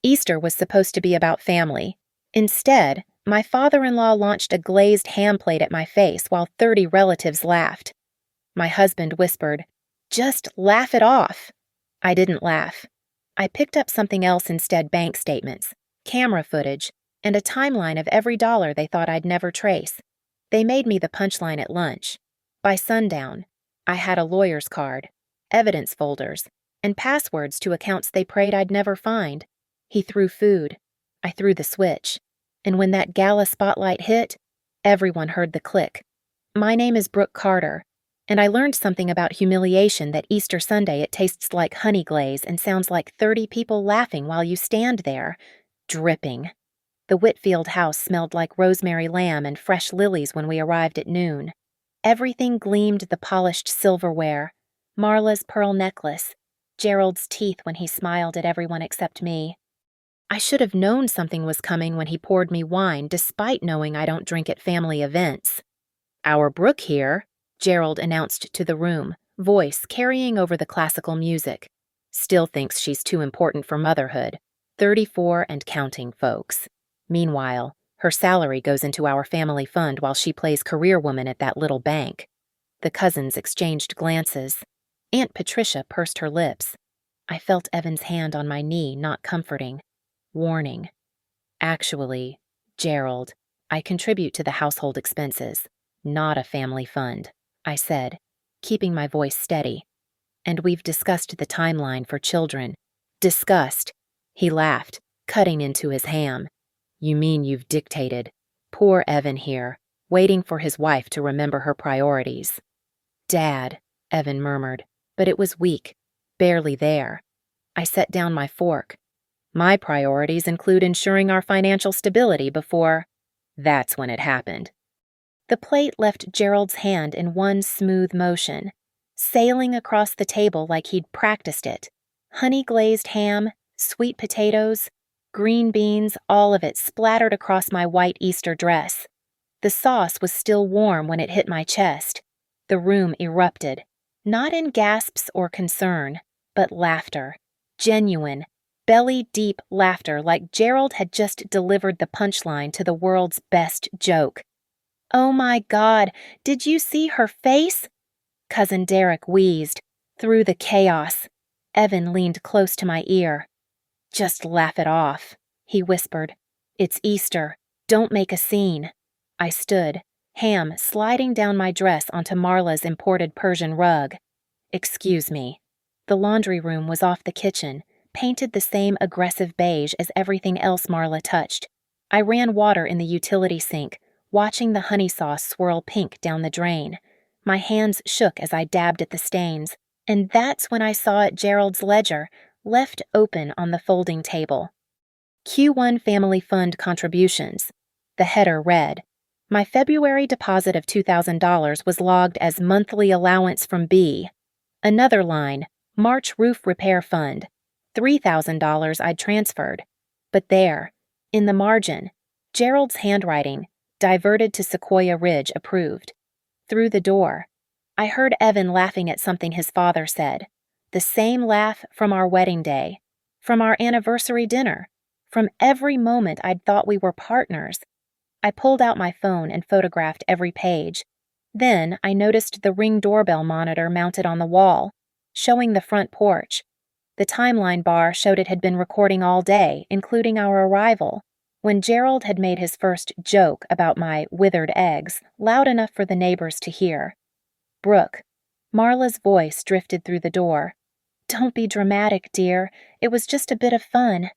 Easter was supposed to be about family. Instead, my father-in-law launched a glazed ham plate at my face while 30 relatives laughed. My husband whispered, "Just laugh it off." I didn't laugh. I picked up something else instead: bank statements, camera footage, and a timeline of every dollar they thought I'd never trace. They made me the punchline at lunch. By sundown, I had a lawyer's card, evidence folders, and passwords to accounts they prayed I'd never find. He threw food. I threw the switch. And when that gala spotlight hit, everyone heard the click. My name is Brooke Carter, and I learned something about humiliation: that Easter Sunday it tastes like honey glaze and sounds like 30 people laughing while you stand there, dripping. The Whitfield house smelled like rosemary lamb and fresh lilies when we arrived at noon. Everything gleamed: the polished silverware, Marla's pearl necklace, Gerald's teeth when he smiled at everyone except me. I should have known something was coming when he poured me wine, despite knowing I don't drink at family events. "Our Brooke here," Gerald announced to the room, voice carrying over the classical music. "Still thinks she's too important for motherhood. 34 and counting, folks. Meanwhile, her salary goes into our family fund while she plays career woman at that little bank." The cousins exchanged glances. Aunt Patricia pursed her lips. I felt Evan's hand on my knee, not comforting. Warning. "Actually, Gerald, I contribute to the household expenses, not a family fund," I said, keeping my voice steady. "And we've discussed the timeline for children." "Discussed?" He laughed, cutting into his ham. "You mean you've dictated? Poor Evan here, waiting for his wife to remember her priorities." "Dad," Evan murmured, but it was weak, barely there. I set down my fork. "My priorities include ensuring our financial stability before—" That's when it happened. The plate left Gerald's hand in one smooth motion, sailing across the table like he'd practiced it. Honey-glazed ham, sweet potatoes, green beans, all of it splattered across my white Easter dress. The sauce was still warm when it hit my chest. The room erupted, not in gasps or concern, but laughter. Genuine, belly-deep laughter, like Gerald had just delivered the punchline to the world's best joke. "Oh my God, did you see her face?" Cousin Derek wheezed. Through the chaos, Evan leaned close to my ear. "Just laugh it off," he whispered. "It's Easter. Don't make a scene." I stood, ham sliding down my dress onto Marla's imported Persian rug. "Excuse me." The laundry room was off the kitchen, painted the same aggressive beige as everything else Marla touched. I ran water in the utility sink, watching the honey sauce swirl pink down the drain. My hands shook as I dabbed at the stains, and that's when I saw at Gerald's ledger, left open on the folding table. Q1 Family Fund contributions. The header read, "My February deposit of $2,000 was logged as monthly allowance from B." Another line, "March Roof Repair Fund. $3,000 I'd transferred." But there, in the margin, Gerald's handwriting, "Diverted to Sequoia Ridge approved." Through the door, I heard Evan laughing at something his father said. The same laugh from our wedding day, from our anniversary dinner, from every moment I'd thought we were partners. I pulled out my phone and photographed every page. Then I noticed the Ring doorbell monitor mounted on the wall, showing the front porch. The timeline bar showed it had been recording all day, including our arrival, when Gerald had made his first joke about my withered eggs, loud enough for the neighbors to hear. "Brooke." Marla's voice drifted through the door. "Don't be dramatic, dear. It was just a bit of fun."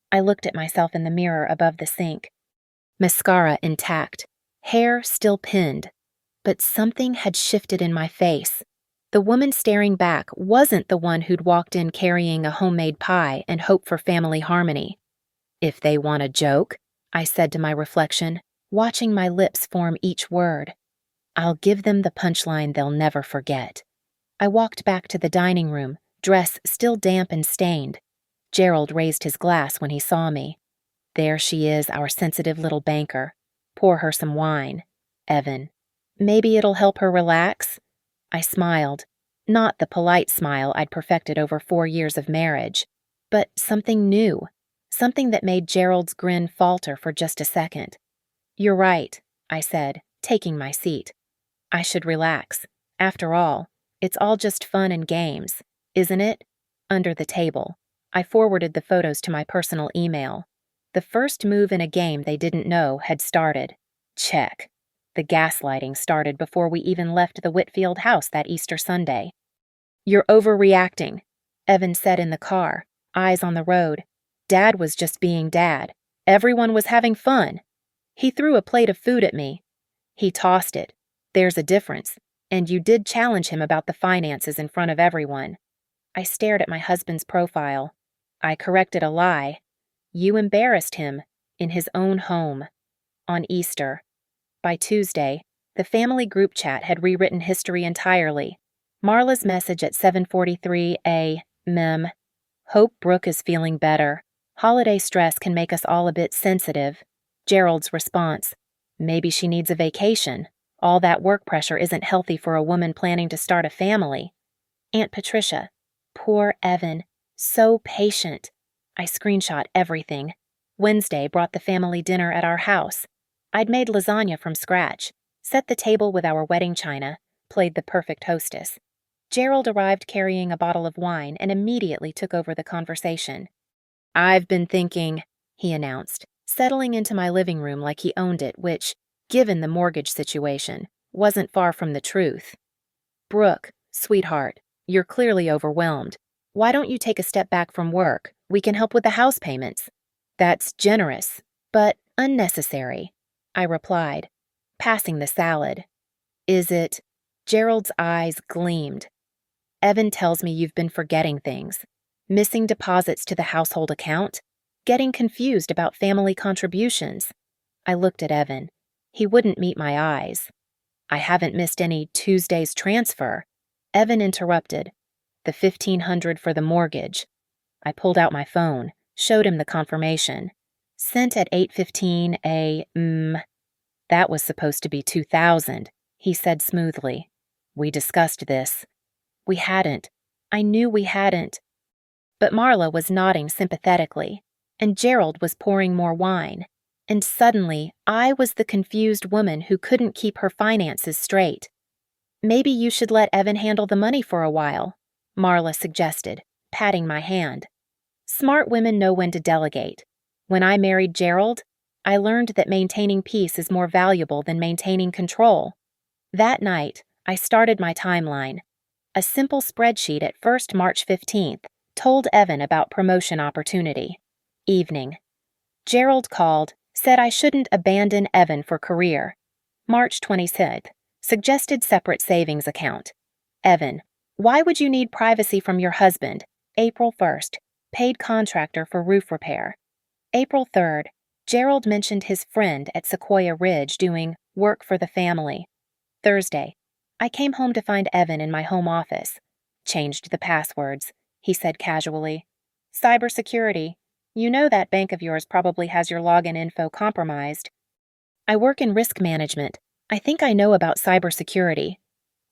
I looked at myself in the mirror above the sink. Mascara intact, hair still pinned, but something had shifted in my face. The woman staring back wasn't the one who'd walked in carrying a homemade pie and hope for family harmony. "If they want a joke," I said to my reflection, watching my lips form each word, "I'll give them the punchline they'll never forget." I walked back to the dining room, dress still damp and stained. Gerald raised his glass when he saw me. "There she is, our sensitive little banker. Pour her some wine. Evan. Maybe it'll help her relax?" I smiled, not the polite smile I'd perfected over 4 years of marriage, but something new, something that made Gerald's grin falter for just a second. "You're right," I said, taking my seat. "I should relax. After all, it's all just fun and games, isn't it?" Under the table, I forwarded the photos to my personal email. The first move in a game they didn't know had started. Check. The gaslighting started before we even left the Whitfield house that Easter Sunday. "You're overreacting," Evan said in the car, eyes on the road. "Dad was just being Dad. Everyone was having fun." He threw a plate of food at me. He tossed it. "There's a difference, and you did challenge him about the finances in front of everyone." I stared at my husband's profile. I corrected a lie. "You embarrassed him in his own home on Easter." By Tuesday, the family group chat had rewritten history entirely. Marla's message at 7:43 a.m. "Hope Brooke is feeling better. Holiday stress can make us all a bit sensitive." Gerald's response: "Maybe she needs a vacation. All that work pressure isn't healthy for a woman planning to start a family." Aunt Patricia: "Poor Evan. So patient." I screenshot everything. Wednesday brought the family dinner at our house. I'd made lasagna from scratch, set the table with our wedding china, played the perfect hostess. Gerald arrived carrying a bottle of wine and immediately took over the conversation. "I've been thinking," he announced, settling into my living room like he owned it, which, given the mortgage situation, wasn't far from the truth. "Brooke, sweetheart, you're clearly overwhelmed. Why don't you take a step back from work? We can help with the house payments." "That's generous, but unnecessary," I replied, passing the salad. "Is it?" Gerald's eyes gleamed. "Evan tells me you've been forgetting things. Missing deposits to the household account? Getting confused about family contributions?" I looked at Evan. He wouldn't meet my eyes. "I haven't missed any Tuesday's transfer." Evan interrupted. "The $1,500 for the mortgage." I pulled out my phone, showed him the confirmation. "Sent at 8:15 a.m. "That was supposed to be $2,000, he said smoothly. "We discussed this." We hadn't. I knew we hadn't. But Marla was nodding sympathetically, and Gerald was pouring more wine. And suddenly, I was the confused woman who couldn't keep her finances straight. "Maybe you should let Evan handle the money for a while," Marla suggested, patting my hand. Smart women know when to delegate. When I married Gerald, I learned that maintaining peace is more valuable than maintaining control. That night, I started my timeline. A simple spreadsheet at first March 15th told Evan about promotion opportunity. Evening. Gerald called, said I shouldn't abandon Evan for career. March 26th. Suggested separate savings account. Evan: "Why would you need privacy from your husband?" April 1st. Paid contractor for roof repair. April 3rd. Gerald mentioned his friend at Sequoia Ridge doing work for the family. Thursday. I came home to find Evan in my home office. "Changed the passwords," he said casually. "Cybersecurity. You know that bank of yours probably has your login info compromised." "I work in risk management. I think I know about cybersecurity."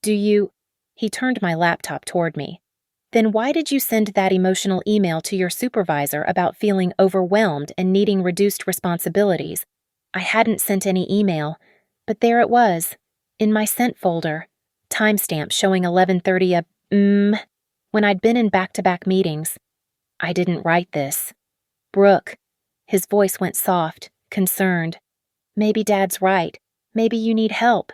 "Do you?" He turned my laptop toward me. "Then why did you send that emotional email to your supervisor about feeling overwhelmed and needing reduced responsibilities?" I hadn't sent any email, but there it was, in my sent folder, timestamp showing 11:30 a.m. when I'd been in back-to-back meetings. "I didn't write this." "Brooke." His voice went soft, concerned. "Maybe Dad's right. Maybe you need help."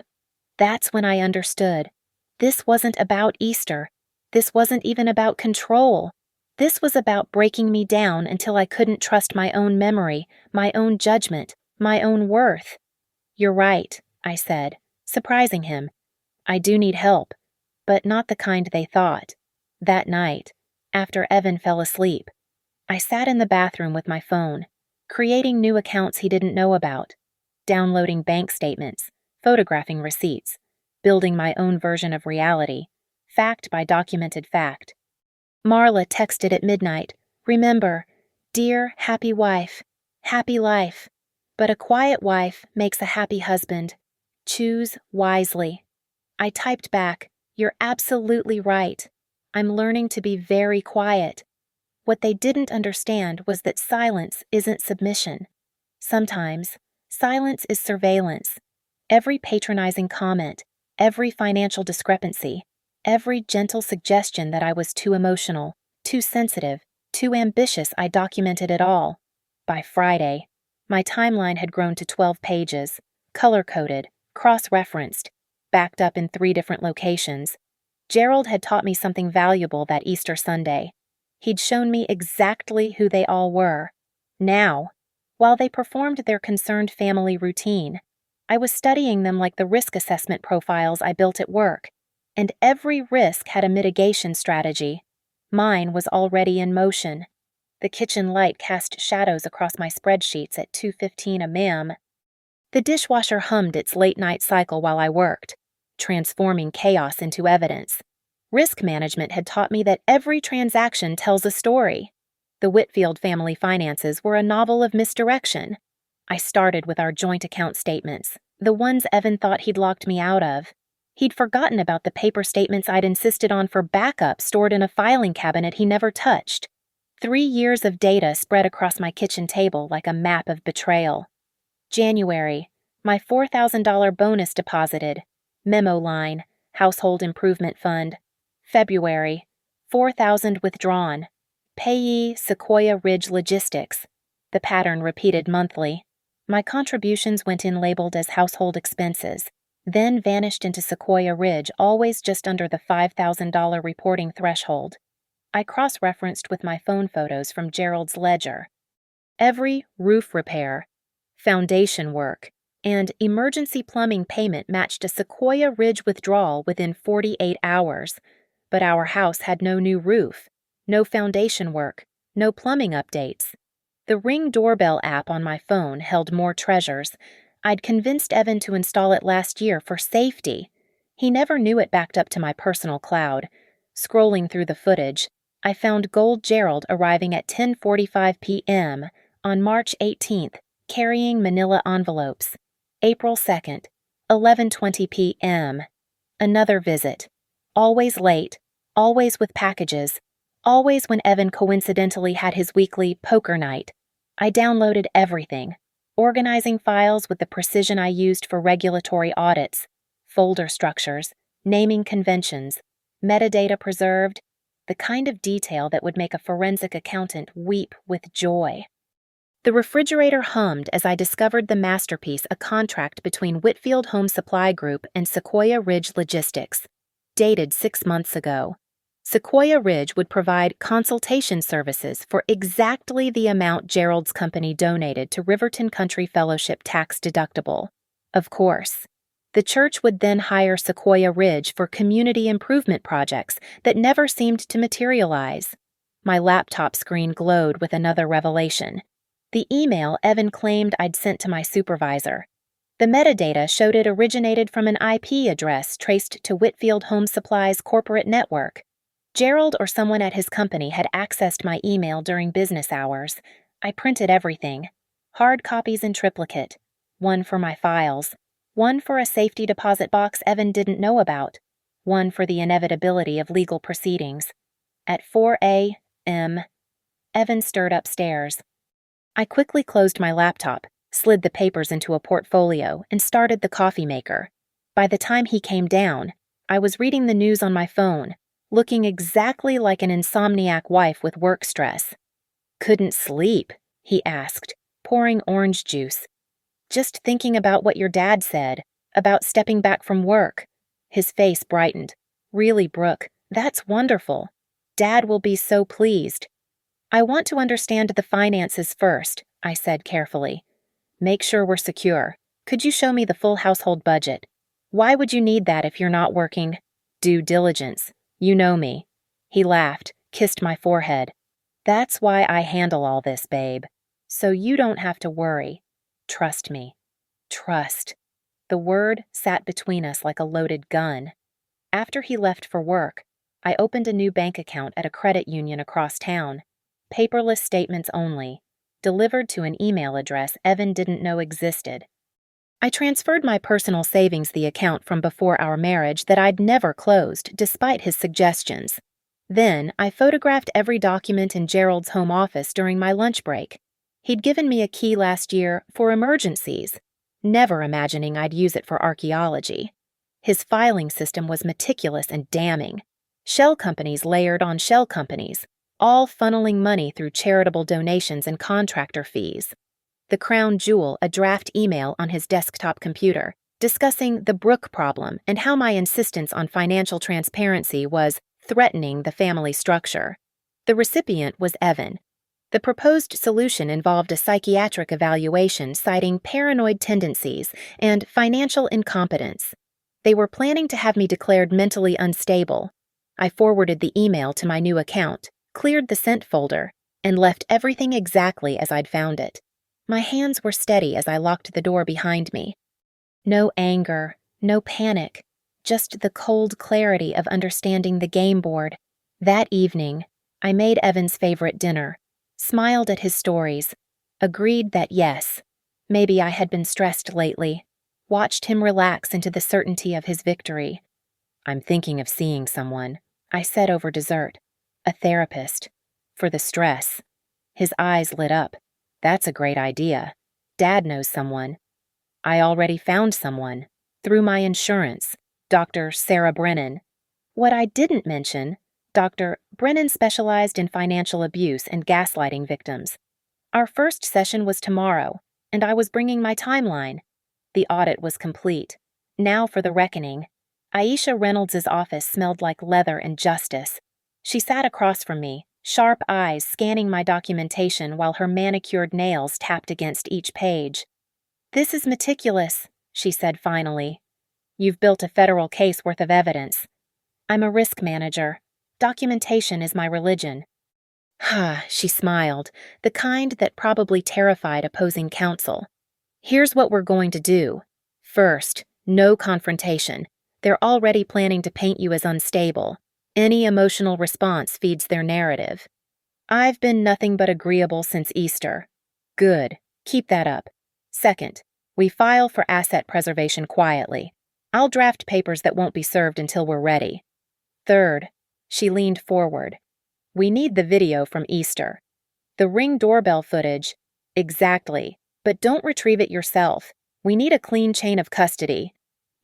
That's when I understood. This wasn't about Easter. This wasn't even about control. This was about breaking me down until I couldn't trust my own memory, my own judgment, my own worth. "You're right," I said, surprising him. "I do need help, but not the kind they thought." That night, after Evan fell asleep, I sat in the bathroom with my phone, creating new accounts he didn't know about, downloading bank statements, photographing receipts, building my own version of reality, fact by documented fact. Marla texted at midnight, "Remember, dear, happy wife, happy life. But a quiet wife makes a happy husband. Choose wisely." I typed back, "You're absolutely right. I'm learning to be very quiet." What they didn't understand was that silence isn't submission. Sometimes, silence is surveillance. Every patronizing comment, every financial discrepancy, every gentle suggestion that I was too emotional, too sensitive, too ambitious, I documented it all. By Friday, my timeline had grown to 12 pages, color-coded, cross-referenced, backed up in 3 different locations. Gerald had taught me something valuable that Easter Sunday. He'd shown me exactly who they all were. Now, while they performed their concerned family routine, I was studying them like the risk assessment profiles I built at work, and every risk had a mitigation strategy. Mine was already in motion. The kitchen light cast shadows across my spreadsheets at 2:15 a.m. The dishwasher hummed its late-night cycle while I worked, transforming chaos into evidence. Risk management had taught me that every transaction tells a story. The Whitfield family finances were a novel of misdirection. I started with our joint account statements, the ones Evan thought he'd locked me out of. He'd forgotten about the paper statements I'd insisted on for backup stored in a filing cabinet he never touched. 3 years of data spread across my kitchen table like a map of betrayal. January, my $4,000 bonus deposited. Memo line, Household Improvement Fund. February, $4,000 withdrawn. Payee Sequoia Ridge Logistics. The pattern repeated monthly. My contributions went in labeled as household expenses, then vanished into Sequoia Ridge, always just under the $5,000 reporting threshold. I cross-referenced with my phone photos from Gerald's ledger. Every roof repair, foundation work, and emergency plumbing payment matched a Sequoia Ridge withdrawal within 48 hours. But our house had no new roof, no foundation work, no plumbing updates. The Ring doorbell app on my phone held more treasures. I'd convinced Evan to install it last year for safety. He never knew it backed up to my personal cloud. Scrolling through the footage, I found Gold Gerald arriving at 10:45 p.m. on March 18th, carrying manila envelopes. April 2nd, 11:20 p.m. Another visit. Always late, always with packages, always when Evan coincidentally had his weekly poker night. I downloaded everything, organizing files with the precision I used for regulatory audits, folder structures, naming conventions, metadata preserved, the kind of detail that would make a forensic accountant weep with joy. The refrigerator hummed as I discovered the masterpiece, a contract between Whitfield Home Supply Group and Sequoia Ridge Logistics, dated 6 months ago. Sequoia Ridge would provide consultation services for exactly the amount Gerald's company donated to Riverton Country Fellowship tax deductible. Of course, the church would then hire Sequoia Ridge for community improvement projects that never seemed to materialize. My laptop screen glowed with another revelation. The email Evan claimed I'd sent to my supervisor. The metadata showed it originated from an IP address traced to Whitfield Home Supply's corporate network. Gerald or someone at his company had accessed my email during business hours. I printed everything. Hard copies in triplicate. One for my files. One for a safety deposit box Evan didn't know about. One for the inevitability of legal proceedings. At 4 a.m., Evan stirred upstairs. I quickly closed my laptop, slid the papers into a portfolio, and started the coffee maker. By the time he came down, I was reading the news on my phone, looking exactly like an insomniac wife with work stress. "Couldn't sleep?" he asked, pouring orange juice. "Just thinking about what your dad said, about stepping back from work." His face brightened. "Really, Brooke, that's wonderful. Dad will be so pleased." "I want to understand the finances first," I said carefully. "Make sure we're secure. Could you show me the full household budget? Why would you need that if you're not working?" "Due diligence. You know me." He laughed, kissed my forehead. "That's why I handle all this, babe. So you don't have to worry. Trust me." Trust. The word sat between us like a loaded gun. After he left for work, I opened a new bank account at a credit union across town. Paperless statements only, delivered to an email address Evan didn't know existed. I transferred my personal savings the account from before our marriage that I'd never closed, despite his suggestions. Then, I photographed every document in Gerald's home office during my lunch break. He'd given me a key last year for emergencies, never imagining I'd use it for archaeology. His filing system was meticulous and damning. Shell companies layered on shell companies, all funneling money through charitable donations and contractor fees. The crown jewel, a draft email on his desktop computer, discussing the Brooke problem and how my insistence on financial transparency was threatening the family structure. The recipient was Evan. The proposed solution involved a psychiatric evaluation citing paranoid tendencies and financial incompetence. They were planning to have me declared mentally unstable. I forwarded the email to my new account, cleared the sent folder, and left everything exactly as I'd found it. My hands were steady as I locked the door behind me. No anger, no panic, just the cold clarity of understanding the game board. That evening, I made Evan's favorite dinner, smiled at his stories, agreed that yes, maybe I had been stressed lately, watched him relax into the certainty of his victory. "I'm thinking of seeing someone," I said over dessert. "A therapist. For the stress." His eyes lit up. "That's a great idea. Dad knows someone." "I already found someone. Through my insurance. Dr. Sarah Brennan." What I didn't mention, Dr. Brennan specialized in financial abuse and gaslighting victims. Our first session was tomorrow, and I was bringing my timeline. The audit was complete. Now for the reckoning. Aisha Reynolds' office smelled like leather and justice. She sat across from me, sharp eyes scanning my documentation while her manicured nails tapped against each page. "This is meticulous," she said finally. "You've built a federal case worth of evidence. I'm a risk manager. Documentation is my religion." She smiled, the kind that probably terrified opposing counsel. "Here's what we're going to do. First, no confrontation. They're already planning to paint you as unstable. Any emotional response feeds their narrative. I've been nothing but agreeable since Easter. Good. Keep that up. Second, we file for asset preservation quietly. I'll draft papers that won't be served until we're ready. Third," she leaned forward, "we need the video from Easter. The Ring doorbell footage." "Exactly. But don't retrieve it yourself. We need a clean chain of custody."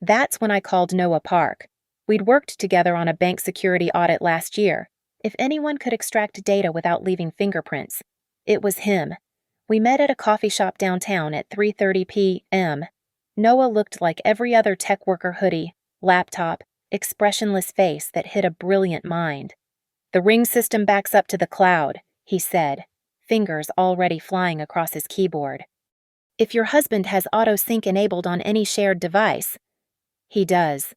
That's when I called Noah Park. We'd worked together on a bank security audit last year. If anyone could extract data without leaving fingerprints, it was him. We met at a coffee shop downtown at 3:30 p.m. Noah looked like every other tech worker hoodie, laptop, expressionless face that hid a brilliant mind. "The Ring system backs up to the cloud," he said, fingers already flying across his keyboard. "If your husband has auto-sync enabled on any shared device." "He does."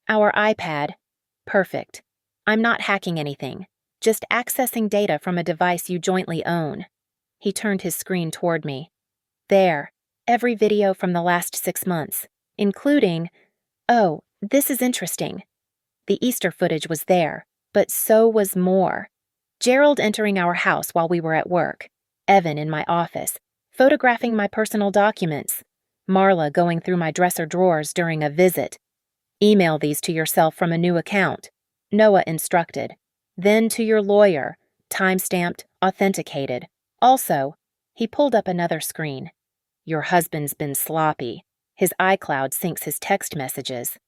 "Our iPad." "Perfect. I'm not hacking anything, just accessing data from a device you jointly own." He turned his screen toward me. "There, every video from the last 6 months, including— oh, this is interesting. The Easter footage was there, but so was more. Gerald entering our house while we were at work, Evan in my office, photographing my personal documents, Marla going through my dresser drawers during a visit. Email these to yourself from a new account, Noah instructed. Then to your lawyer, time-stamped, authenticated. Also, he pulled up another screen. Your husband's been sloppy. His iCloud syncs his text messages.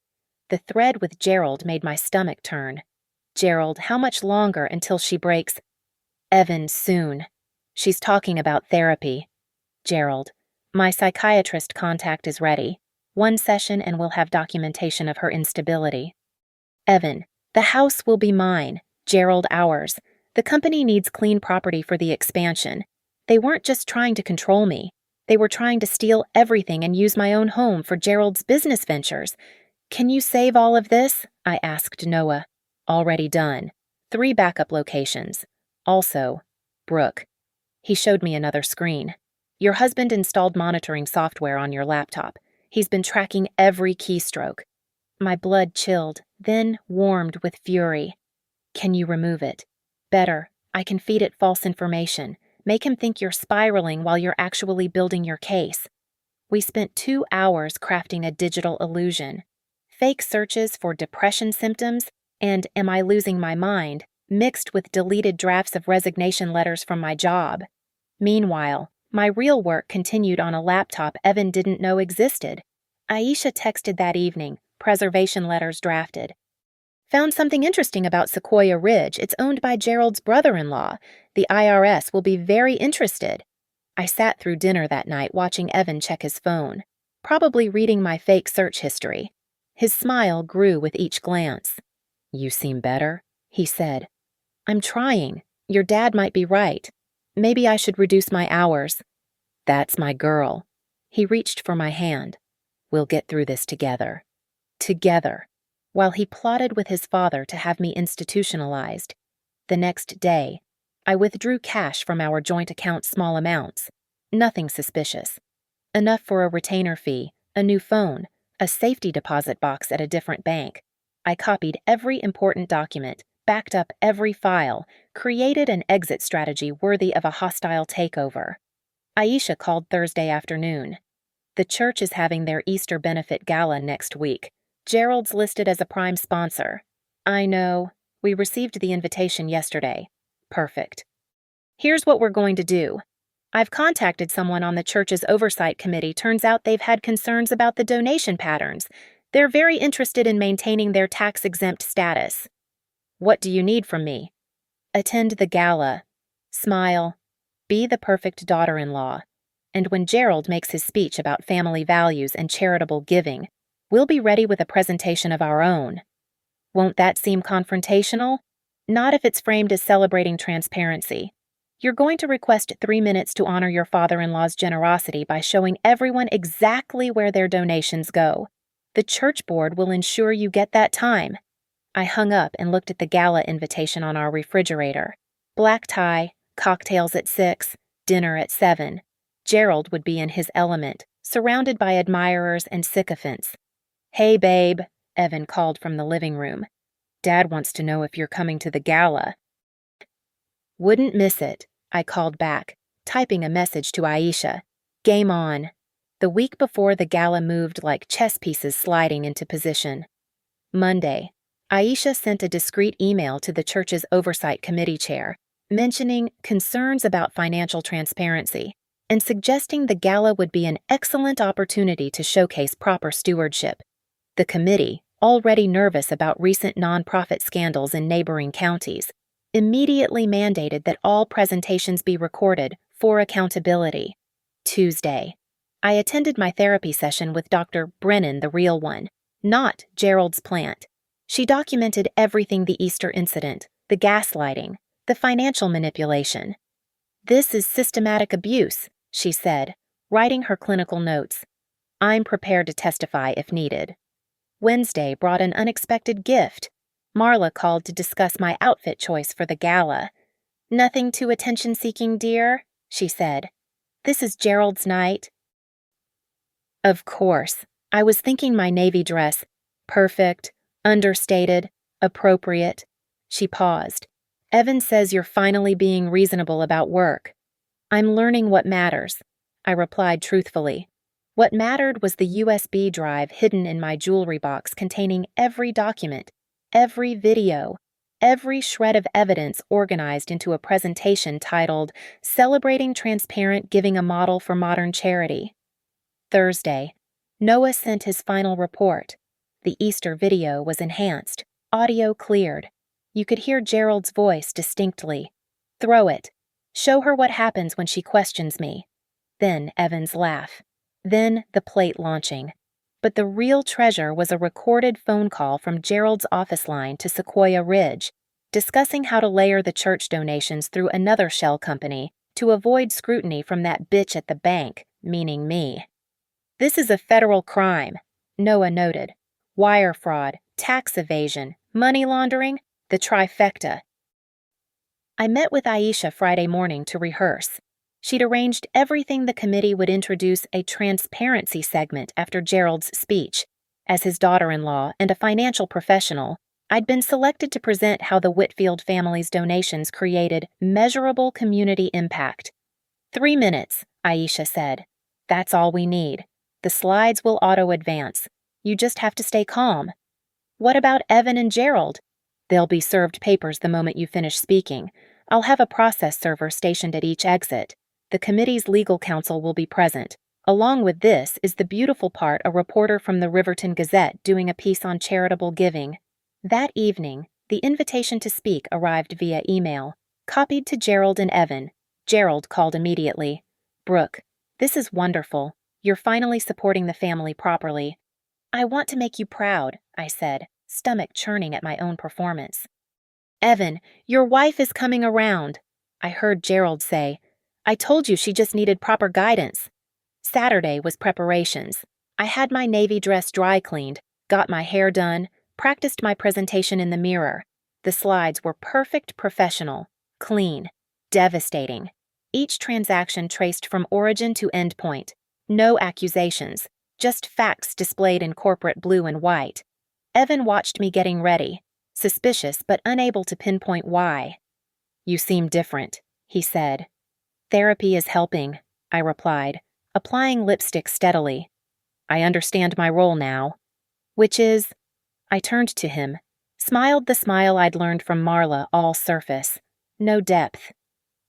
The thread with Gerald made my stomach turn. Gerald, how much longer until she breaks? Evan, soon. She's talking about therapy. Gerald, my psychiatrist contact is ready. 1 session and we'll have documentation of her instability. Evan, the house will be mine. Gerald, ours. The company needs clean property for the expansion. They weren't just trying to control me. They were trying to steal everything and use my own home for Gerald's business ventures. Can you save all of this? I asked Noah. Already done. 3 backup locations. Also, Brooke. He showed me another screen. Your husband installed monitoring software on your laptop. He's been tracking every keystroke. My blood chilled, then warmed with fury. Can you remove it? Better, I can feed it false information. Make him think you're spiraling while you're actually building your case. We spent 2 hours crafting a digital illusion. Fake searches for depression symptoms and am I losing my mind mixed with deleted drafts of resignation letters from my job. Meanwhile, my real work continued on a laptop Evan didn't know existed. Aisha texted that evening, preservation letters drafted. Found something interesting about Sequoia Ridge. It's owned by Gerald's brother-in-law. The IRS will be very interested. I sat through dinner that night watching Evan check his phone, probably reading my fake search history. His smile grew with each glance. "You seem better," he said. "I'm trying. Your dad might be right. Maybe I should reduce my hours." "That's my girl." He reached for my hand. "We'll get through this together." Together. While he plotted with his father to have me institutionalized. The next day, I withdrew cash from our joint account, small amounts. Nothing suspicious. Enough for a retainer fee, a new phone, a safety deposit box at a different bank. I copied every important document, backed up every file, created an exit strategy worthy of a hostile takeover. Aisha called Thursday afternoon. "The church is having their Easter benefit gala next week. Gerald's listed as a prime sponsor." "I know. We received the invitation yesterday." "Perfect. Here's what we're going to do. I've contacted someone on the church's oversight committee. Turns out they've had concerns about the donation patterns. They're very interested in maintaining their tax-exempt status." "What do you need from me?" "Attend the gala. Smile. Be the perfect daughter-in-law. And when Gerald makes his speech about family values and charitable giving, we'll be ready with a presentation of our own." "Won't that seem confrontational?" "Not if it's framed as celebrating transparency. You're going to request 3 minutes to honor your father-in-law's generosity by showing everyone exactly where their donations go. The church board will ensure you get that time." I hung up and looked at the gala invitation on our refrigerator. Black tie, cocktails at 6, dinner at 7. Gerald would be in his element, surrounded by admirers and sycophants. "Hey, babe," Evan called from the living room. "Dad wants to know if you're coming to the gala." "Wouldn't miss it," I called back, typing a message to Aisha. Game on. The week before, the gala moved like chess pieces sliding into position. Monday, Aisha sent a discreet email to the church's oversight committee chair, mentioning concerns about financial transparency and suggesting the gala would be an excellent opportunity to showcase proper stewardship. The committee, already nervous about recent nonprofit scandals in neighboring counties, immediately mandated that all presentations be recorded for accountability. Tuesday, I attended my therapy session with Dr. Brennan, the real one, not Gerald's plant. She documented everything: the Easter incident, the gaslighting, the financial manipulation. "This is systematic abuse," she said, writing her clinical notes. "I'm prepared to testify if needed." Wednesday brought an unexpected gift. Marla called to discuss my outfit choice for the gala. "Nothing too attention-seeking, dear," she said. "This is Gerald's night." Of course, I was thinking my navy dress, perfect, understated, appropriate. She paused. "Evan says you're finally being reasonable about work." "I'm learning what matters," I replied truthfully. What mattered was the USB drive hidden in my jewelry box containing every document, every video, every shred of evidence organized into a presentation titled "Celebrating Transparent Giving, a Model for Modern Charity." Thursday, Noah sent his final report. The Easter video was enhanced, audio cleared. You could hear Gerald's voice distinctly. "Throw it. Show her what happens when she questions me." Then Evan's laugh. Then the plate launching. But the real treasure was a recorded phone call from Gerald's office line to Sequoia Ridge, discussing how to layer the church donations through another shell company to avoid scrutiny from that bitch at the bank, meaning me. "This is a federal crime," Noah noted. "Wire fraud, tax evasion, money laundering, the trifecta." I met with Aisha Friday morning to rehearse. She'd arranged everything. The committee would introduce a transparency segment after Gerald's speech. As his daughter-in-law and a financial professional, I'd been selected to present how the Whitfield family's donations created measurable community impact. 3 minutes, Aisha said. "That's all we need. The slides will auto-advance. You just have to stay calm." "What about Evan and Gerald?" They'll be served papers the moment you finish speaking. I'll have a process server stationed at each exit. The committee's legal counsel will be present. Along with this is the beautiful part, a reporter from the Riverton Gazette doing a piece on charitable giving. That evening, the invitation to speak arrived via email, copied to Gerald and Evan. Gerald called immediately. "Brooke, this is wonderful. You're finally supporting the family properly." "I want to make you proud," I said, stomach churning at my own performance. "Evan, your wife is coming around," I heard Gerald say. "I told you she just needed proper guidance." Saturday was preparations. I had my navy dress dry cleaned, got my hair done, practiced my presentation in the mirror. The slides were perfect, professional, clean, devastating. Each transaction traced from origin to endpoint. No accusations, just facts displayed in corporate blue and white. Evan watched me getting ready, suspicious but unable to pinpoint why. "You seem different," he said. "Therapy is helping," I replied, applying lipstick steadily. "I understand my role now." "Which is?" I turned to him, smiled the smile I'd learned from Marla, all surface, no depth.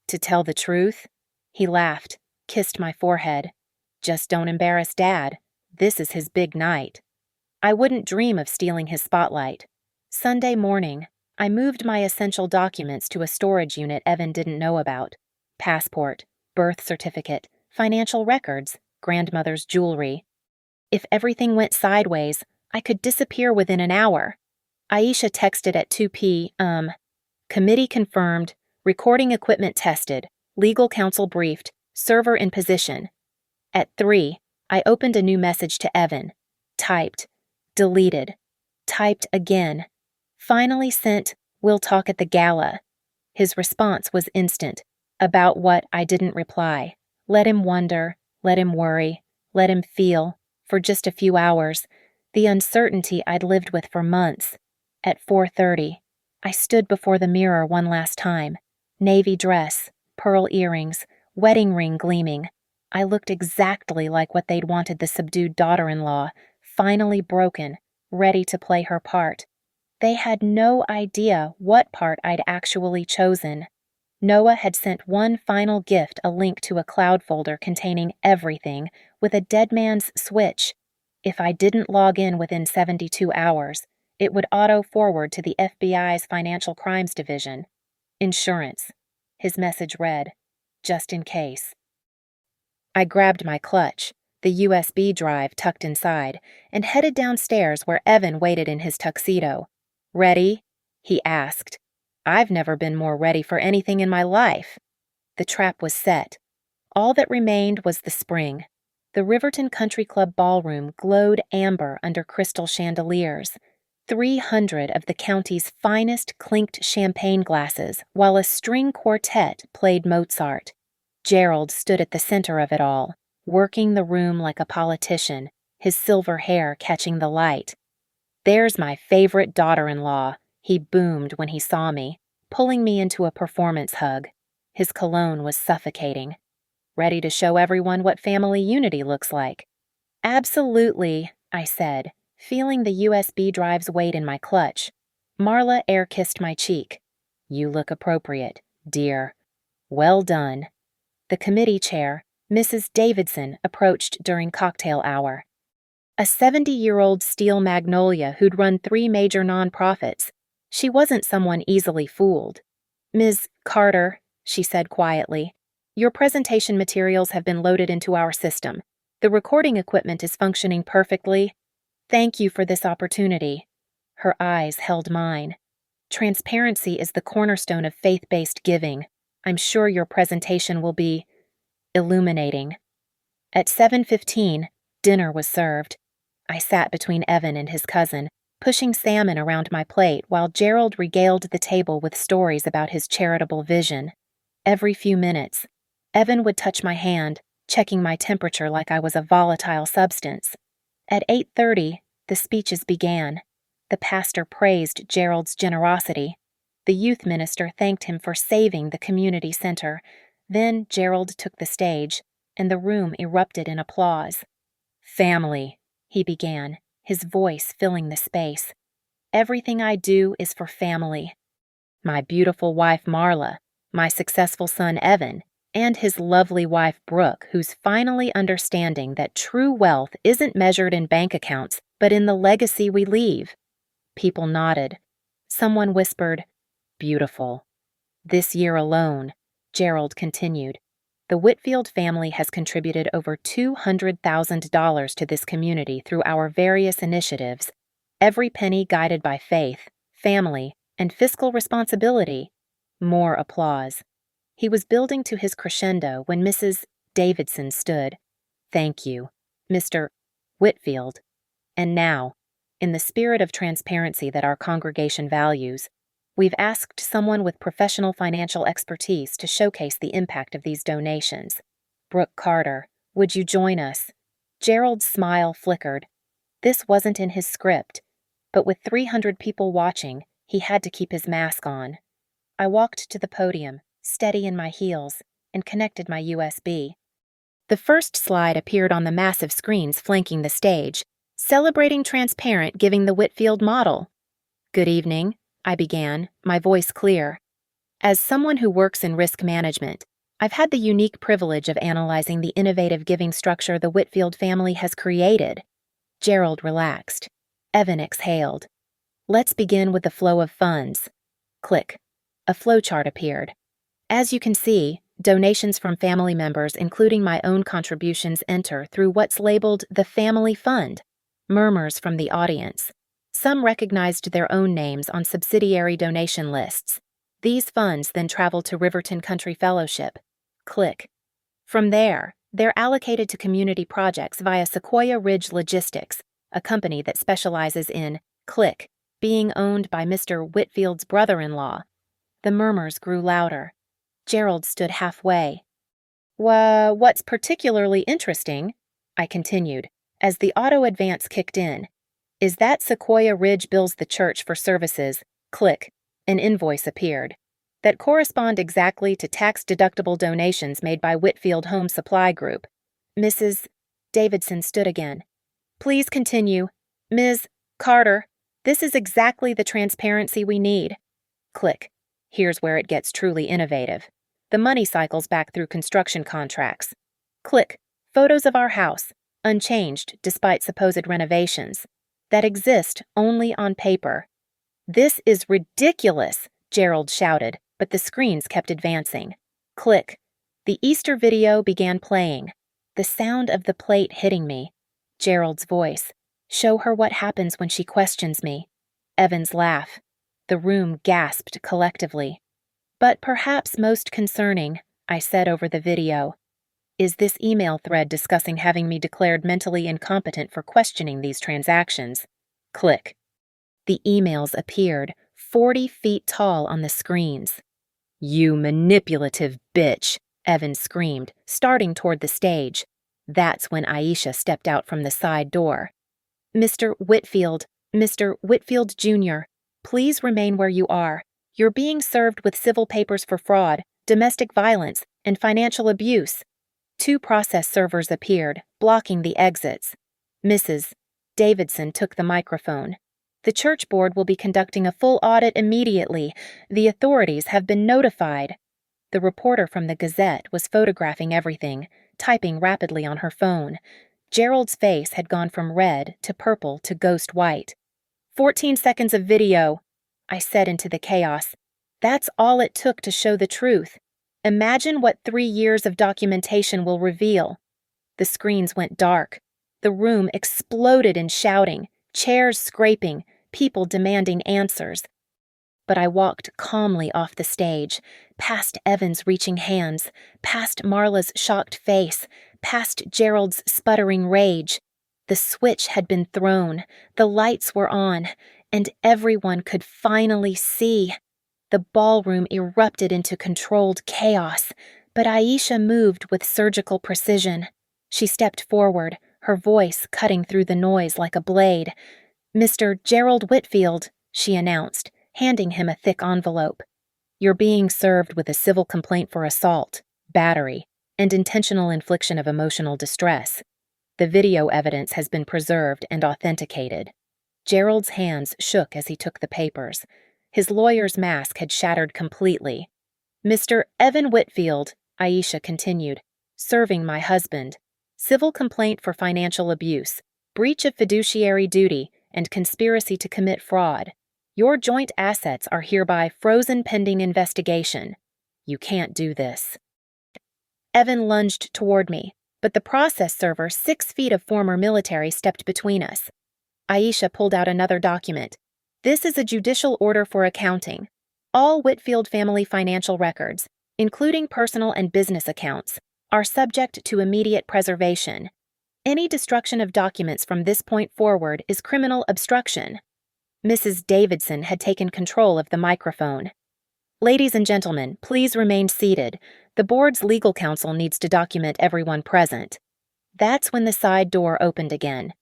"To tell the truth?" He laughed, kissed my forehead. "Just don't embarrass Dad. This is his big night." I wouldn't dream of stealing his spotlight. Sunday morning, I moved my essential documents to a storage unit Evan didn't know about. Passport, birth certificate, financial records, grandmother's jewelry. If everything went sideways, I could disappear within an hour. Aisha texted at 2 p.m. Committee confirmed, recording equipment tested, legal counsel briefed, server in position. At 3, I opened a new message to Evan. Typed. Deleted. Typed again. Finally sent, "We'll talk at the gala." His response was instant. About what, I didn't reply. Let him wonder, let him worry, let him feel, for just a few hours, the uncertainty I'd lived with for months. At 4:30, I stood before the mirror one last time. Navy dress, pearl earrings, wedding ring gleaming. I looked exactly like what they'd wanted the subdued daughter-in-law, finally broken, ready to play her part. They had no idea what part I'd actually chosen. Noah had sent one final gift, a link to a cloud folder containing everything, with a dead man's switch. If I didn't log in within 72 hours, it would auto-forward to the FBI's Financial Crimes Division. Insurance. His message read, "Just in case." I grabbed my clutch, the USB drive tucked inside, and headed downstairs where Evan waited in his tuxedo. "Ready?" he asked. I've never been more ready for anything in my life. The trap was set. All that remained was the spring. The Riverton Country Club ballroom glowed amber under crystal chandeliers. 300 of the county's finest clinked champagne glasses, while a string quartet played Mozart. Gerald stood at the center of it all, working the room like a politician, his silver hair catching the light. "There's my favorite daughter-in-law," he boomed when he saw me, pulling me into a performance hug. His cologne was suffocating. "Ready to show everyone what family unity looks like?" "Absolutely," I said, feeling the USB drive's weight in my clutch. Marla air-kissed my cheek. "You look appropriate, dear." "Well done." The committee chair, Mrs. Davidson, approached during cocktail hour. A 70-year-old steel magnolia who'd run 3 major nonprofits. She wasn't someone easily fooled. "Ms. Carter," she said quietly, "your presentation materials have been loaded into our system. The recording equipment is functioning perfectly. Thank you for this opportunity." Her eyes held mine. "Transparency is the cornerstone of faith-based giving. I'm sure your presentation will be illuminating." At 7:15, dinner was served. I sat between Evan and his cousin, pushing salmon around my plate while Gerald regaled the table with stories about his charitable vision. Every few minutes, Evan would touch my hand, checking my temperature like I was a volatile substance. At 8:30, the speeches began. The pastor praised Gerald's generosity. The youth minister thanked him for saving the community center. Then Gerald took the stage, and the room erupted in applause. "Family," he began, his voice filling the space. Everything I do is for family. My beautiful wife Marla, my successful son Evan, and his lovely wife Brooke, who's finally understanding that true wealth isn't measured in bank accounts, but in the legacy we leave. People nodded. Someone whispered, "Beautiful." This year alone, Gerald continued, the Whitfield family has contributed over $200,000 to this community through our various initiatives, every penny guided by faith, family, and fiscal responsibility. More applause. He was building to his crescendo when Mrs. Davidson stood. "Thank you, Mr. Whitfield." And now, in the spirit of transparency that our congregation values, we've asked someone with professional financial expertise to showcase the impact of these donations. Brooke Carter, would you join us? Gerald's smile flickered. This wasn't in his script, but with 300 people watching, he had to keep his mask on. I walked to the podium, steady in my heels, and connected my USB. The first slide appeared on the massive screens flanking the stage, celebrating transparent giving the Whitfield model. "Good evening," I began, my voice clear. As someone who works in risk management, I've had the unique privilege of analyzing the innovative giving structure the Whitfield family has created. Gerald relaxed. Evan exhaled. "Let's begin with the flow of funds." Click. A flowchart appeared. As you can see, donations from family members, including my own contributions, enter through what's labeled the Family Fund. Murmurs from the audience. Some recognized their own names on subsidiary donation lists. These funds then travel to Riverton Country Fellowship. Click. From there, they're allocated to community projects via Sequoia Ridge Logistics, a company that specializes in, click, being owned by Mr. Whitfield's brother-in-law. The murmurs grew louder. Gerald stood halfway. What's particularly interesting," I continued, as the auto advance kicked in, "is that Sequoia Ridge bills the church for services, click, an invoice appeared, that correspond exactly to tax-deductible donations made by Whitfield Home Supply Group." Mrs. Davidson stood again. "Please continue. Ms. Carter, this is exactly the transparency we need." Click. Here's where it gets truly innovative. The money cycles back through construction contracts. Click. Photos of our house, unchanged despite supposed renovations, that exist only on paper. "This is ridiculous," Gerald shouted, but the screens kept advancing. Click. The Easter video began playing. The sound of the plate hitting me. Gerald's voice. "Show her what happens when she questions me." Evan's laugh. The room gasped collectively. "But perhaps most concerning," I said over the video, "is this email thread discussing having me declared mentally incompetent for questioning these transactions." Click. The emails appeared, 40 feet tall on the screens. "You manipulative bitch," Evan screamed, starting toward the stage. That's when Aisha stepped out from the side door. Mr. Whitfield Jr., please remain where you are. You're being served with civil papers for fraud, domestic violence, and financial abuse." 2 process servers appeared, blocking the exits. Mrs. Davidson took the microphone. "The church board will be conducting a full audit immediately. The authorities have been notified." The reporter from the Gazette was photographing everything, typing rapidly on her phone. Gerald's face had gone from red to purple to ghost white. 14 seconds of video," I said into the chaos. "That's all it took to show the truth. Imagine what 3 years of documentation will reveal." The screens went dark. The room exploded in shouting, chairs scraping, people demanding answers. But I walked calmly off the stage, past Evan's reaching hands, past Marla's shocked face, past Gerald's sputtering rage. The switch had been thrown, the lights were on, and everyone could finally see. The ballroom erupted into controlled chaos, but Aisha moved with surgical precision. She stepped forward, her voice cutting through the noise like a blade. "Mr. Gerald Whitfield," she announced, handing him a thick envelope. "You're being served with a civil complaint for assault, battery, and intentional infliction of emotional distress. The video evidence has been preserved and authenticated." Gerald's hands shook as he took the papers. His lawyer's mask had shattered completely. "Mr. Evan Whitfield," Aisha continued, "serving my husband. Civil complaint for financial abuse, breach of fiduciary duty, and conspiracy to commit fraud. Your joint assets are hereby frozen pending investigation. You can't do this." Evan lunged toward me, but the process server 6 feet of former military stepped between us. Aisha pulled out another document. "This is a judicial order for accounting. All Whitfield family financial records, including personal and business accounts, are subject to immediate preservation. Any destruction of documents from this point forward is criminal obstruction." Mrs. Davidson had taken control of the microphone. "Ladies and gentlemen, please remain seated. The board's legal counsel needs to document everyone present." That's when the side door opened again.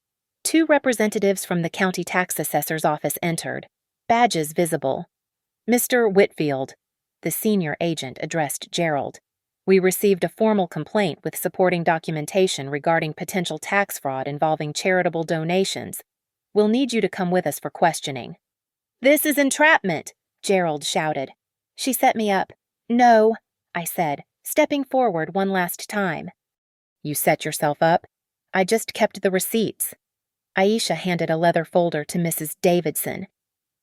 2 representatives from the county tax assessor's office entered, badges visible. "Mr. Whitfield," the senior agent addressed Gerald, "we received a formal complaint with supporting documentation regarding potential tax fraud involving charitable donations. We'll need you to come with us for questioning." "This is entrapment," Gerald shouted. "She set me up." "No," I said, stepping forward one last time. "You set yourself up? I just kept the receipts." Aisha handed a leather folder to Mrs. Davidson.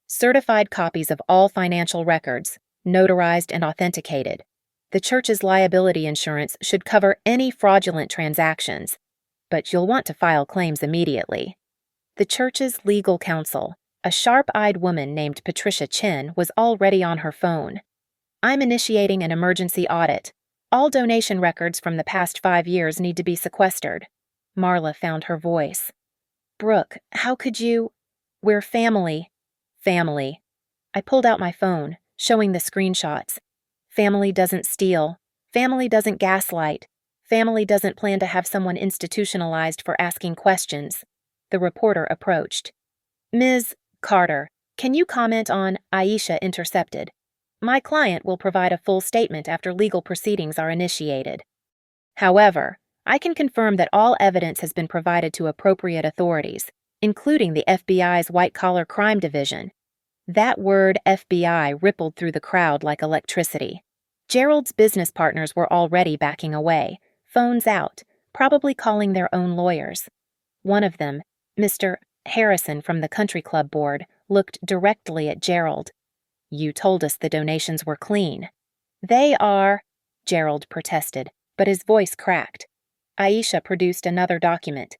"Certified copies of all financial records, notarized and authenticated. The church's liability insurance should cover any fraudulent transactions, but you'll want to file claims immediately." The church's legal counsel, a sharp-eyed woman named Patricia Chin, was already on her phone. "I'm initiating an emergency audit. All donation records from the past 5 years need to be sequestered." Marla found her voice. "Brooke, how could you—" "We're family." "Family." I pulled out my phone, showing the screenshots. "Family doesn't steal. Family doesn't gaslight. Family doesn't plan to have someone institutionalized for asking questions." The reporter approached. "Ms. Carter, can you comment on Aisha intercepted? My client will provide a full statement after legal proceedings are initiated. However, I can confirm that all evidence has been provided to appropriate authorities, including the FBI's White-Collar Crime Division." That word FBI rippled through the crowd like electricity. Gerald's business partners were already backing away, phones out, probably calling their own lawyers. One of them, Mr. Harrison from the country club board, looked directly at Gerald. "You told us the donations were clean." "They are," Gerald protested, but his voice cracked. Aisha produced another document.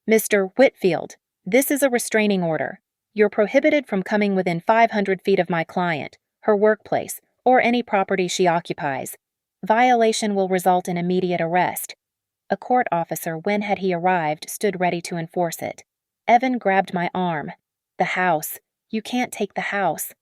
"Mr. Whitfield, this is a restraining order. You're prohibited from coming within 500 feet of my client, her workplace, or any property she occupies. Violation will result in immediate arrest." A court officer, when had he arrived, stood ready to enforce it. Evan grabbed my arm. "The house. You can't take the house."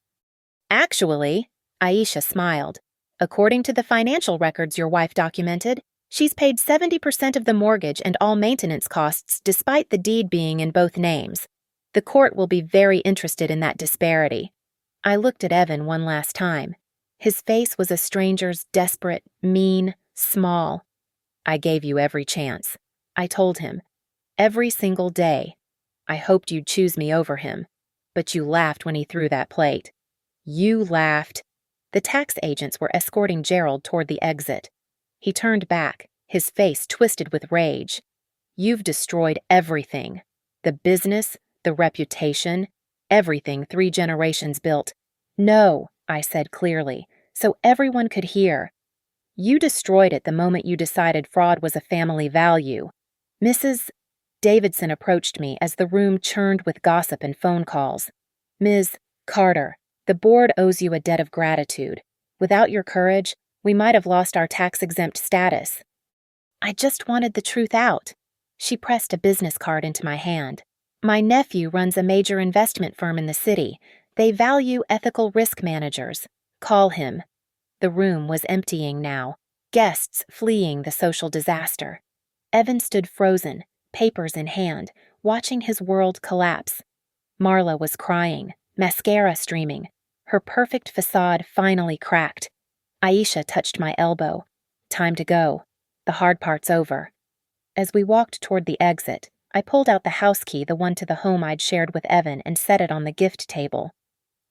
"Actually," Aisha smiled, "according to the financial records your wife documented, she's paid 70% of the mortgage and all maintenance costs despite the deed being in both names. The court will be very interested in that disparity." I looked at Evan one last time. His face was a stranger's, desperate, mean, small. "I gave you every chance," I told him. "Every single day. I hoped you'd choose me over him. But you laughed when he threw that plate. You laughed." The tax agents were escorting Gerald toward the exit. He turned back, his face twisted with rage. "You've destroyed everything. The business, the reputation, everything 3 generations built." "No," I said clearly, so everyone could hear. "You destroyed it the moment you decided fraud was a family value." Mrs. Davidson approached me as the room churned with gossip and phone calls. "Ms. Carter, the board owes you a debt of gratitude. Without your courage, we might have lost our tax-exempt status." I just wanted the truth out. She pressed a business card into my hand. "My nephew runs a major investment firm in the city. They value ethical risk managers. Call him." The room was emptying now, guests fleeing the social disaster. Evan stood frozen, papers in hand, watching his world collapse. Marla was crying, mascara streaming. Her perfect facade finally cracked. Aisha touched my elbow. "Time to go. The hard part's over." As we walked toward the exit, I pulled out the house key, the one to the home I'd shared with Evan, and set it on the gift table.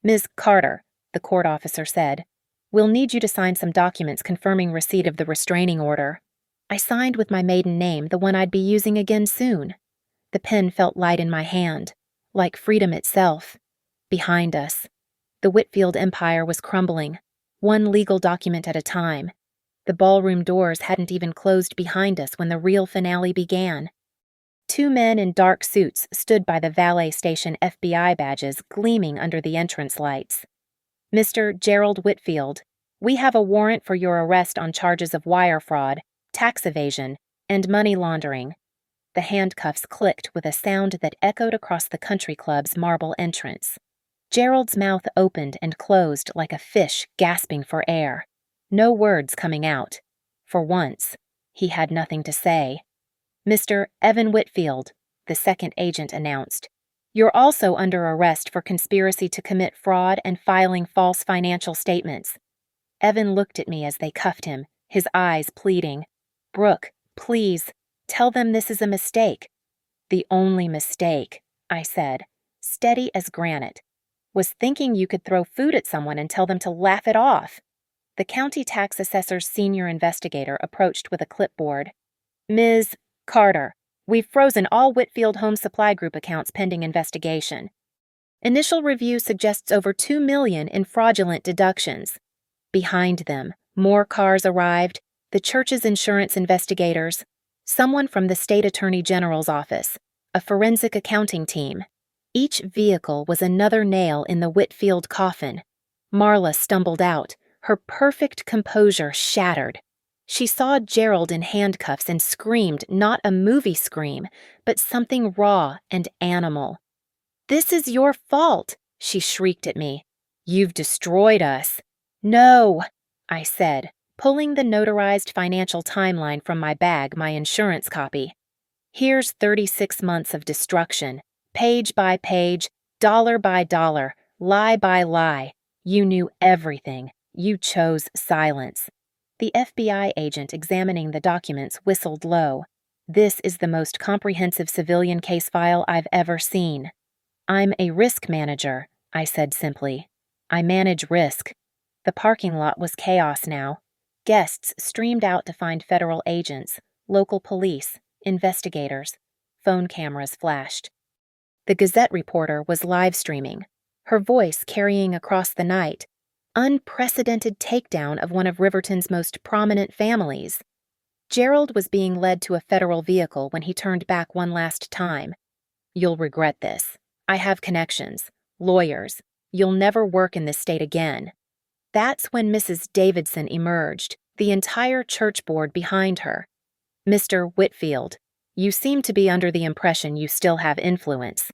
"Ms. Carter," the court officer said, "we'll need you to sign some documents confirming receipt of the restraining order." I signed with my maiden name, the one I'd be using again soon. The pen felt light in my hand, like freedom itself. Behind us, the Whitfield empire was crumbling, one legal document at a time. The ballroom doors hadn't even closed behind us when the real finale began. Two men in dark suits stood by the valet station, FBI badges gleaming under the entrance lights. "Mr. Gerald Whitfield, we have a warrant for your arrest on charges of wire fraud, tax evasion, and money laundering." The handcuffs clicked with a sound that echoed across the country club's marble entrance. Gerald's mouth opened and closed like a fish gasping for air. No words coming out. For once, he had nothing to say. "Mr. Evan Whitfield," the second agent announced, "you're also under arrest for conspiracy to commit fraud and filing false financial statements." Evan looked at me as they cuffed him, his eyes pleading. "Brooke, please, tell them this is a mistake." "The only mistake," I said, steady as granite, "was thinking you could throw food at someone and tell them to laugh it off." The county tax assessor's senior investigator approached with a clipboard. "Ms. Carter, we've frozen all Whitfield Home Supply Group accounts pending investigation. Initial review suggests over $2 million in fraudulent deductions." Behind them, more cars arrived, the church's insurance investigators, someone from the state attorney general's office, a forensic accounting team. Each vehicle was another nail in the Whitfield coffin. Marla stumbled out, her perfect composure shattered. She saw Gerald in handcuffs and screamed not a movie scream, but something raw and animal. "This is your fault," she shrieked at me. "You've destroyed us." "No," I said, pulling the notarized financial timeline from my bag, my insurance copy. "Here's 36 months of destruction, page by page, dollar by dollar, lie by lie. You knew everything. You chose silence." The FBI agent examining the documents whistled low. "This is the most comprehensive civilian case file I've ever seen." "I'm a risk manager," I said simply. "I manage risk." The parking lot was chaos now. Guests streamed out to find federal agents, local police, investigators. Phone cameras flashed. The Gazette reporter was live streaming, her voice carrying across the night. Unprecedented takedown of one of Riverton's most prominent families. Gerald was being led to a federal vehicle when he turned back one last time. "You'll regret this. I have connections, lawyers. You'll never work in this state again." That's when Mrs. Davidson emerged, the entire church board behind her. "Mr. Whitfield, you seem to be under the impression you still have influence.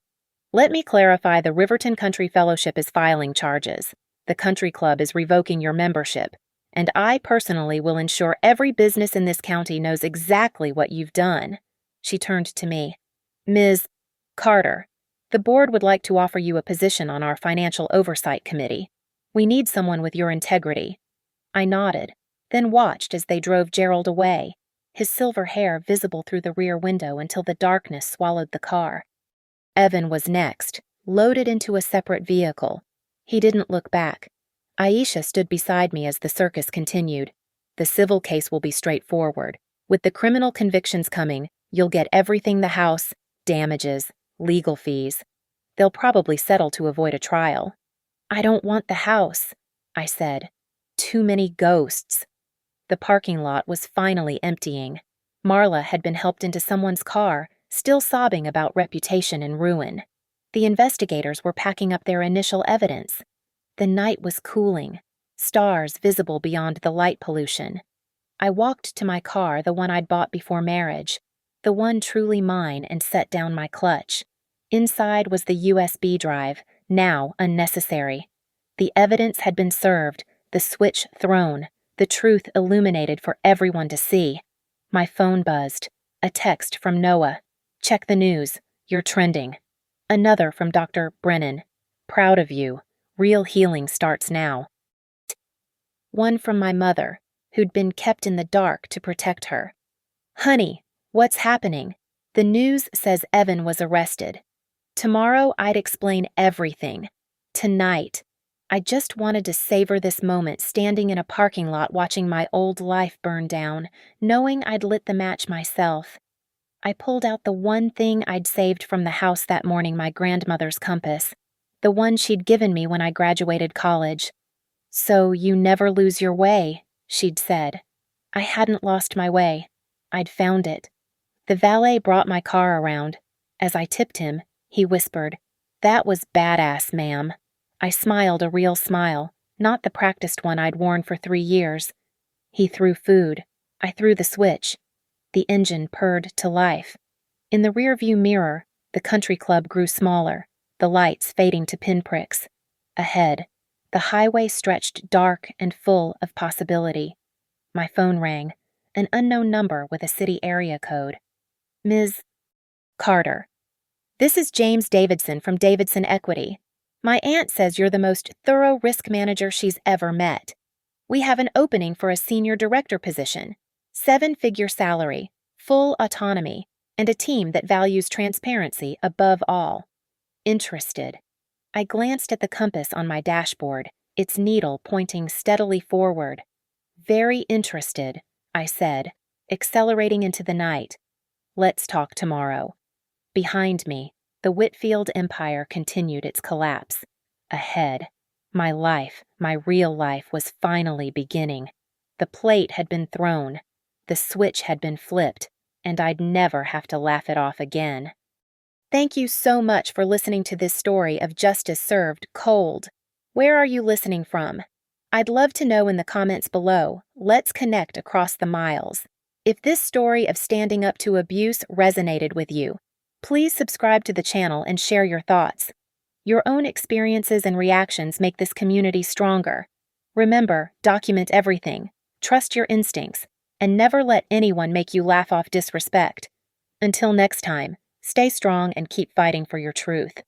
Let me clarify, the Riverton Country Fellowship is filing charges. The country club is revoking your membership, and I personally will ensure every business in this county knows exactly what you've done." She turned to me. "Ms. Carter, the board would like to offer you a position on our financial oversight committee. We need someone with your integrity." I nodded, then watched as they drove Gerald away, his silver hair visible through the rear window until the darkness swallowed the car. Evan was next, loaded into a separate vehicle. He didn't look back. Aisha stood beside me as the circus continued. "The civil case will be straightforward. With the criminal convictions coming, you'll get everything: the house, damages, legal fees. They'll probably settle to avoid a trial." "I don't want the house," I said. "Too many ghosts." The parking lot was finally emptying. Marla had been helped into someone's car, still sobbing about reputation and ruin. The investigators were packing up their initial evidence. The night was cooling, stars visible beyond the light pollution. I walked to my car, the one I'd bought before marriage, the one truly mine, and set down my clutch. Inside was the USB drive, now unnecessary. The evidence had been served, the switch thrown, the truth illuminated for everyone to see. My phone buzzed. A text from Noah. "Check the news. You're trending." Another from Dr. Brennan. "Proud of you. Real healing starts now." One from my mother, who'd been kept in the dark to protect her. "Honey, what's happening?" The news says Evan was arrested. Tomorrow I'd explain everything. Tonight, I just wanted to savor this moment standing in a parking lot watching my old life burn down, knowing I'd lit the match myself. I pulled out the one thing I'd saved from the house that morning, my grandmother's compass, the one she'd given me when I graduated college. "So you never lose your way," she'd said. I hadn't lost my way. I'd found it. The valet brought my car around. As I tipped him, he whispered, "That was badass, ma'am." I smiled a real smile, not the practiced one I'd worn for 3 years. He threw food. I threw the switch. The engine purred to life. In the rearview mirror, the country club grew smaller, the lights fading to pinpricks. Ahead, the highway stretched dark and full of possibility. My phone rang, an unknown number with a city area code. "Ms. Carter. This is James Davidson from Davidson Equity. My aunt says you're the most thorough risk manager she's ever met. We have an opening for a senior director position, 7-figure salary, full autonomy, and a team that values transparency above all. Interested." I glanced at the compass on my dashboard, its needle pointing steadily forward. "Very interested," I said, accelerating into the night. "Let's talk tomorrow." Behind me, the Whitfield empire continued its collapse. Ahead, my life, my real life, was finally beginning. The plate had been thrown, the switch had been flipped, and I'd never have to laugh it off again. Thank you so much for listening to this story of justice served cold. Where are you listening from? I'd love to know in the comments below. Let's connect across the miles. If this story of standing up to abuse resonated with you, please subscribe to the channel and share your thoughts. Your own experiences and reactions make this community stronger. Remember, document everything, trust your instincts, and never let anyone make you laugh off disrespect. Until next time, stay strong and keep fighting for your truth.